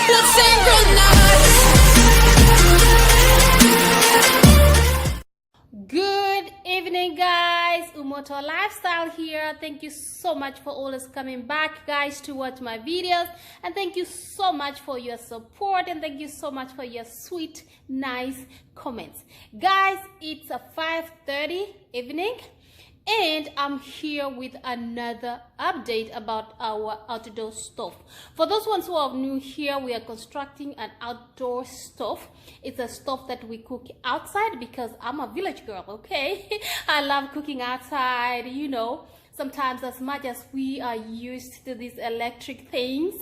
Let's synchronize. Good evening, guys. Umoto Lifestyle here. Thank you so much for always coming back, guys, to watch my videos, and thank you so much for your support, and thank you so much for your sweet, nice comments, guys. It's a 5:30 evening, and I'm here with another update about our outdoor stove. For those ones who are new here, we are constructing an outdoor stove. It's a stove that we cook outside because I'm a village girl, okay? I love cooking outside, you know. Sometimes, as much as we are used to these electric things,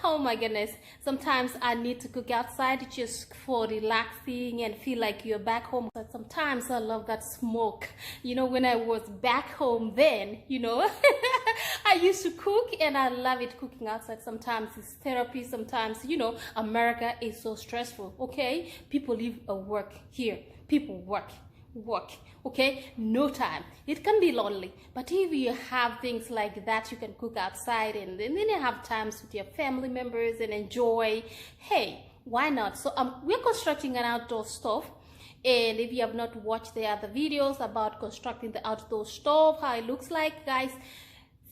oh my goodness, sometimes I need to cook outside just for relaxing and feel like you're back home. But sometimes I love that smoke. You know, when I was back home then, you know, I used to cook and I love it cooking outside. Sometimes it's therapy. Sometimes, you know, America is so stressful, okay? People live or work here. People work, okay? No time. It can be lonely, but if you have things like that, you can cook outside and then you have times with your family members and enjoy. Hey, why not? So we're constructing an outdoor stove, and if you have not watched the other videos about constructing the outdoor stove, how it looks like, guys,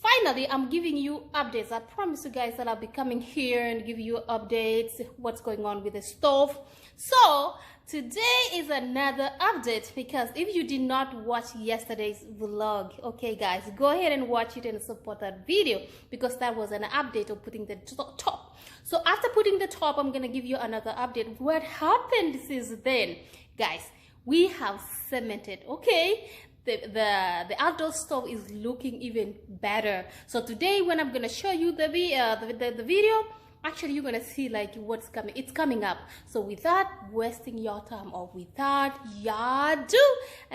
finally I'm giving you updates. I promise you guys that I'll be coming here and give you updates, what's going on with the stove. So today is another update, because if you did not watch yesterday's vlog, okay guys, go ahead and watch it and support that video, because that was an update of putting the top. So after putting the top, I'm gonna give you another update. What happened since then, guys? We have cemented, okay? The outdoor stove is looking even better. So today, when I'm gonna show you the video, actually you're gonna see like what's coming. It's coming up. So without wasting your time or without your ado,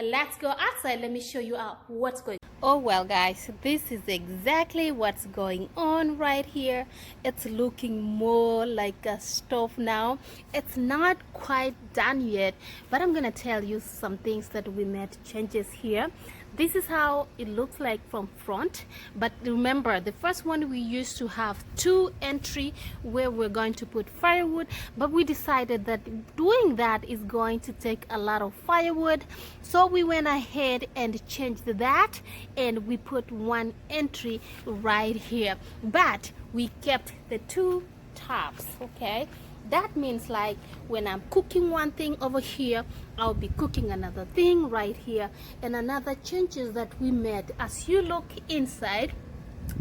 let's go outside. Let me show you what's going on. Oh well, guys, this is exactly what's going on right here. It's looking more like a stove now. It's not quite done yet, but I'm gonna tell you some things that we made changes here. This is how it looks like from front, but remember, the first one we used to have two entry where we're going to put firewood, but we decided that doing that is going to take a lot of firewood, so we went ahead and changed that, and we put one entry right here, but we kept the two tops, okay? That means like when I'm cooking one thing over here, I'll be cooking another thing right here. And another changes that we made, as you look inside,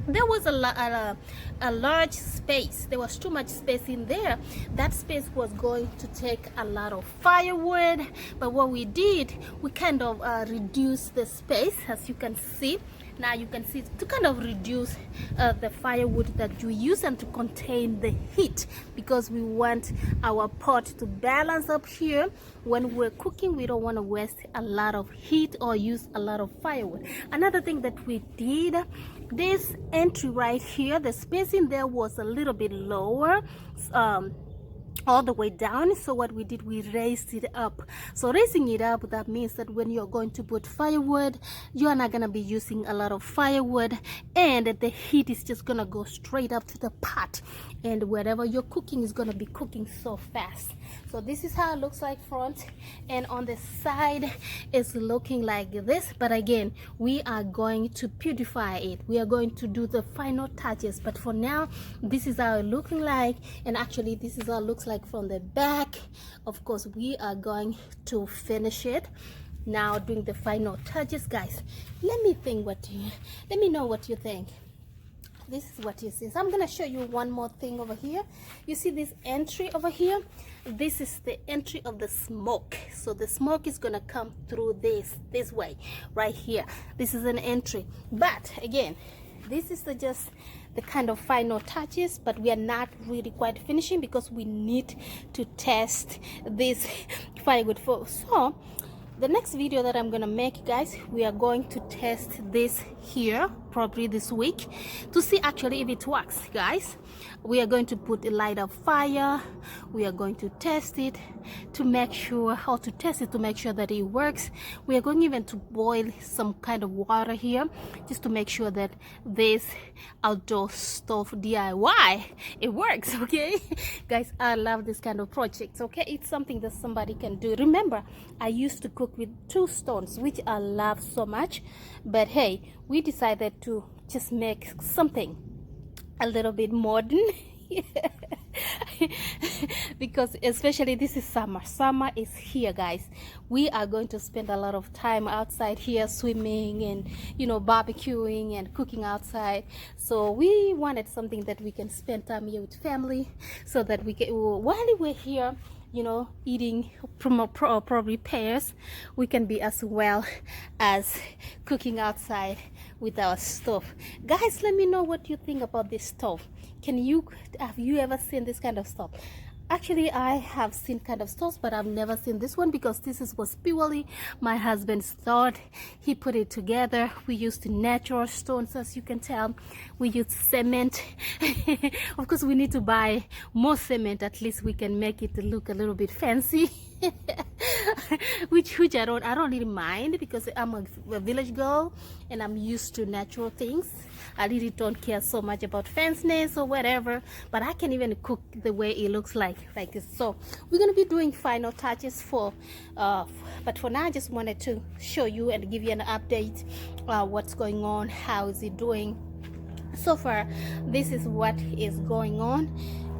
there was a large space. There was too much space in there. That space was going to take a lot of firewood, but what we did, we kind of reduced the space, as you can see. Now you can see, to kind of reduce the firewood that you use and to contain the heat, because we want our pot to balance up here. When we're cooking, we don't want to waste a lot of heat or use a lot of firewood. Another thing that we did, this entry right here, the space in there was a little bit lower, all the way down. So what we did, we raised it up. So raising it up, that means that when you're going to put firewood, you're not gonna be using a lot of firewood, and the heat is just gonna go straight up to the pot, and wherever you're cooking is gonna be cooking so fast. So this is how it looks like front, and on the side it's looking like this. But again, we are going to beautify it. We are going to do the final touches, but for now, this is how it's looking like. And actually, this is how it looks like from the back. Of course, we are going to finish it now, doing the final touches, guys. Let me know what you think. This is what you see. So I'm gonna show you one more thing over here. You see this entry over here? This is the entry of the smoke. So the smoke is gonna come through this way right here. This is an entry, but again, this is just the kind of final touches, but we are not really quite finishing because we need to test this firewood first. So the next video that I'm gonna make, guys, we are going to test this here probably this week to see actually if it works, guys. We are going to put a light of fire. We are going to test it to make sure how to test it to make sure that it works. We are going even to boil some kind of water here just to make sure that this outdoor stove DIY it works. Okay, guys, I love this kind of projects. Okay, it's something that somebody can do. Remember, I used to cook with 2 stones, which I love so much, but hey, we decided to just make something a little bit modern. Because especially this is summer is here, guys. We are going to spend a lot of time outside here, swimming and, you know, barbecuing and cooking outside. So we wanted something that we can spend time here with family, so that we can, while we're here, you know, eating probably pears, we can be as well as cooking outside with our stove. Guys, let me know what you think about this stove. Have you ever seen this kind of stove? Actually, I have seen kind of stoves, but I've never seen this one, because this was purely my husband's thought. He put it together. We used natural stones, as you can tell. We used cement. Of course, we need to buy more cement. At least we can make it look a little bit fancy. which I don't really mind, because I'm a village girl and I'm used to natural things. I really don't care so much about fanciness or whatever, but I can even cook the way it looks like this. So we're going to be doing final touches but for now I just wanted to show you and give you an update what's going on, how is it doing. So far, this is what is going on,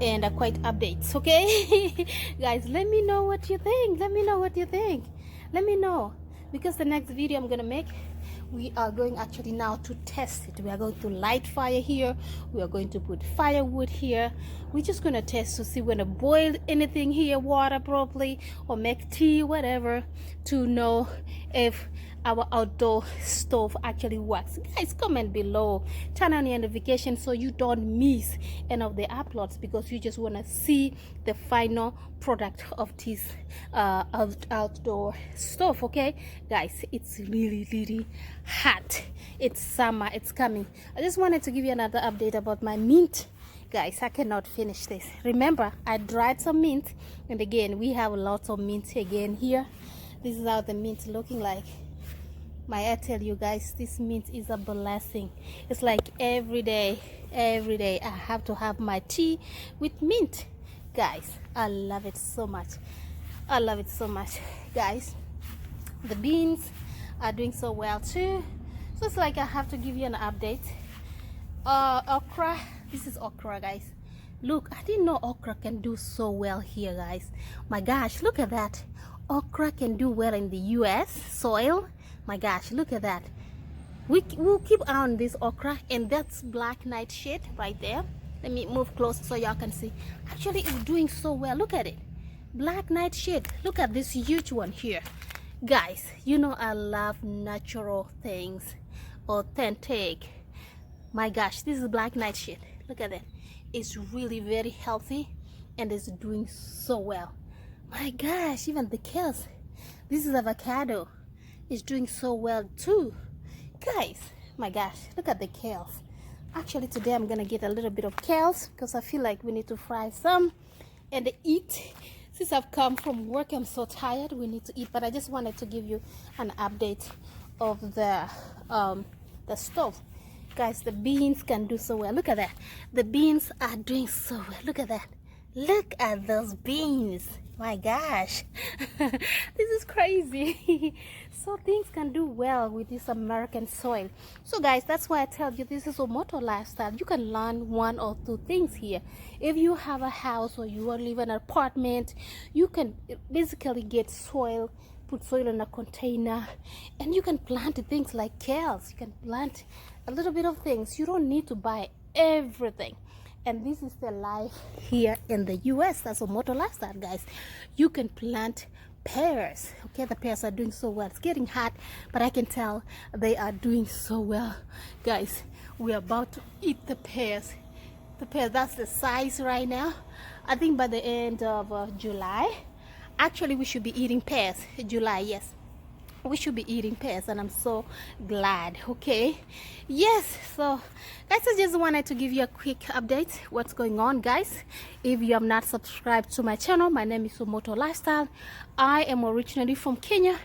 and quite updates. Okay, guys, let me know what you think. Let me know, because the next video I'm gonna make, we are going actually now to test it. We are going to light fire here. We are going to put firewood here. We're just gonna test to see when to boil anything here, water probably, or make tea, whatever, to know if our outdoor stove actually works. Guys, comment below, turn on your notification so you don't miss any of the uploads, because you just want to see the final product of this outdoor stove. Okay, guys, it's really hot. It's summer, it's coming. I just wanted to give you another update about my mint. Guys, I cannot finish this. Remember, I dried some mint, and again, we have lots of mint again here. This is how the mint looking like. I tell you guys, this mint is a blessing. It's like every day I have to have my tea with mint. Guys, I love it so much. Guys, the beans are doing so well too. So it's like I have to give you an update. Okra, this is okra, guys. Look, I didn't know okra can do so well here, guys. My gosh, look at that. Okra can do well in the US soil. My gosh, look at that. We'll keep on this okra, and that's black nightshade right there. Let me move close so y'all can see. Actually, it's doing so well. Look at it. Black nightshade. Look at this huge one here. Guys, you know I love natural things, authentic. My gosh, this is black nightshade. Look at that. It's really very healthy, and it's doing so well. My gosh, even the kales. This is avocado. It's doing so well too. Guys, my gosh, look at the kales. Actually, today I'm gonna get a little bit of kales, because I feel like we need to fry some and eat. Since I've come from work, I'm so tired, we need to eat. But I just wanted to give you an update of the stove. Guys, the beans can do so well. Look at that. The beans are doing so well. Look at that. Look at those beans. My gosh. This is crazy. So things can do well with this American soil. So guys, that's why I tell you this is a motor lifestyle. You can learn 1 or 2 things here. If you have a house or you live in an apartment, you can basically get soil, put soil in a container, and you can plant things like kales. You can plant a little bit of things. You don't need to buy everything. And this is the life here in the US. That's a motor lifestyle, guys. You can plant pears. Okay, the pears are doing so well. It's getting hot, but I can tell they are doing so well. Guys, we're about to eat the pears. The pears, that's the size right now. I think by the end of July, actually we should be eating pears. July, yes. we should be eating pears, and I'm so glad. Okay, yes, so guys, I just wanted to give you a quick update what's going on, guys. If you have not subscribed to my channel, my name is Umoto Lifestyle. I am originally from Kenya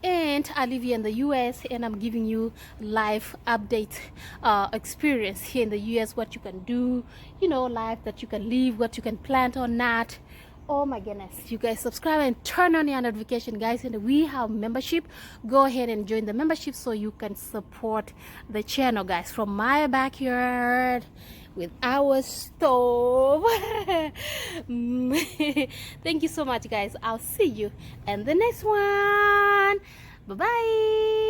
and I live here in the US, and I'm giving you live update experience here in the US, what you can do, you know, life that you can live, what you can plant or not. Oh my goodness, you guys subscribe and turn on your notification, guys, and we have membership. Go ahead and join the membership so you can support the channel, guys, from my backyard with our stove. Thank you so much, guys. I'll see you in the next one. Bye bye.